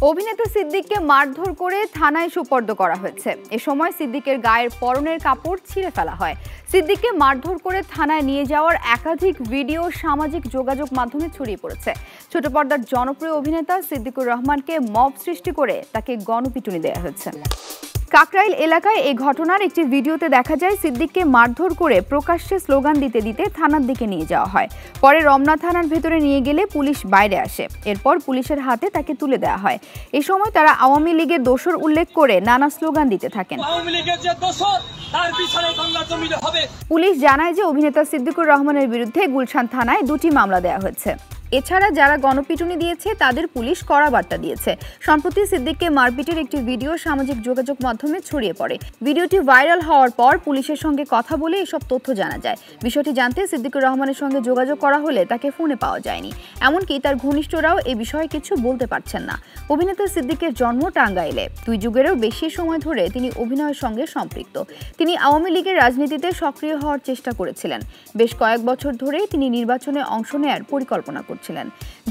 অভিনেতা সিদ্দিককে মারধর করে থানায় সোপর্দ করা হয়েছে। এ সময় সিদ্দিকের গায়ের পরনের কাপড় ছিঁড়ে ফেলা হয়। সিদ্দিককে মারধর করে থানায় নিয়ে যাওয়ার একাধিক ভিডিও সামাজিক যোগাযোগ মাধ্যমে ছড়িয়ে পড়েছে। ছোট পর্দার জনপ্রিয় অভিনেতা সিদ্দিকুর রহমানকে মব সৃষ্টি করে তাকে গণপিটুনি দেওয়া হয়েছে। কাকরাইল এলাকায় এই ঘটনার একটি ভিডিওতে দেখা যায় সিদ্দিককে মারধর করে প্রকাশ্যে স্লোগান দিতে দিতে থানার দিকে নিয়ে যাওয়া হয়। পরে রমনা থানার ভেতরে নিয়ে গেলে পুলিশ বাইরে আসে। এরপর পুলিশের হাতে তাকে তুলে দেওয়া হয়। এই সময় তারা আওয়ামী লীগের দোসর উল্লেখ করে নানা স্লোগান দিতে থাকেন। পুলিশ জানায় যে অভিনেতা সিদ্দিকুর রহমানের বিরুদ্ধে গুলশান থানায় 2টি মামলা দেওয়া হয়েছে। এছাড়া যারা গণপিটুনি দিয়েছে তাদের পুলিশ কড়া বার্তা দিয়েছে। সম্প্রতি সিদ্দিককে মারপিটের একটি ভিডিও সামাজিক যোগাযোগ মাধ্যমে ছড়িয়ে পড়ে। ভিডিওটি ভাইরাল হওয়ার পর পুলিশের সঙ্গে কথা বলে এসব তথ্য জানা যায়। বিষয়টি জানতে সিদ্দিকুর রহমানের সঙ্গে যোগাযোগ করা হলে তাকে ফোনে পাওয়া যায়নি। এমনকি তার ঘনিষ্ঠরাও এ বিষয়ে কিছু বলতে পারছেন না। অভিনেতা সিদ্দিকের জন্ম টাঙ্গাইলে। 2 যুগেরও বেশি সময় ধরে তিনি অভিনয়ের সঙ্গে সম্পৃক্ত। তিনি আওয়ামী লীগের রাজনীতিতে সক্রিয় হওয়ার চেষ্টা করেছিলেন। বেশ কয়েক বছর ধরেই তিনি নির্বাচনে অংশ নেয়ার পরিকল্পনা করছিলেন।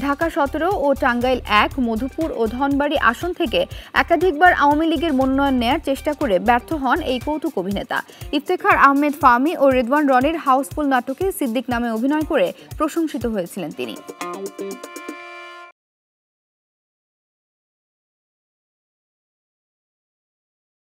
ঢাকা 17 ও টাঙ্গাইল 1, মধুপুর ও ধনবাড়ী আসন থেকে একাধিকবার আওয়ামী লীগের মনোনয়ন নেয়ার চেষ্টা করে ব্যর্থ হন এই কৌতুক অভিনেতা। ইফতেখার আহমেদ ফাহমি ও রিদওয়ান রনির হাউসফুল নাটকে সিদ্দিক নামে অভিনয় করে প্রশংসিত হয়েছিলেন তিনি।